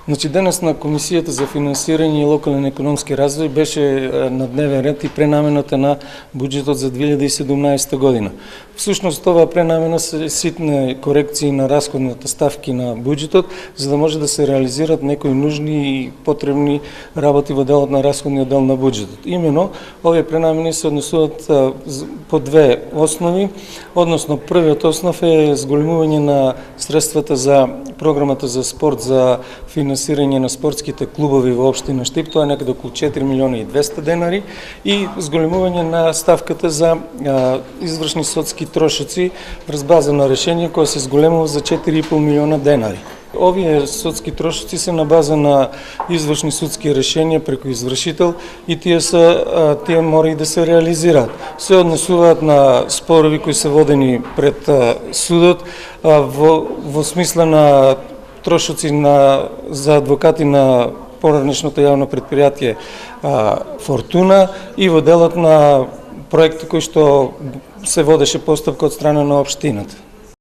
Значи денес на Комисията за финансиране и локален економски развой беше на дневен ред и пренамената на бюджетот за 2017 година. Всушност това пренамена се ситни корекции на разходните ставки на бюджетот, за да може да се реализират некои нужни и потребни работи во делот на расходния дел на бюджетот. Именно овие пренамени се однесуваат по две основи, односно првиот основ е зголемување на средствата за програмата за спорт за финансирање на спортските клубови во општина Штип, тоа е некаде околу 4 милиони и 200 денари, и зголемување на ставката за извршни судски трошоци врз база на решение кое се зголемува за 4,5 милиона денари. Овие судски трошоци се на база на извршни судски решенија преку извршител и тие мора и да се реализираат. Се однесуваат на спорови кои се водени пред судот во смисла на трошоци за адвокати на поранешното јавно предпријатие Фортуна и во делот на проекти кои што се водеше постапка од страна на општината.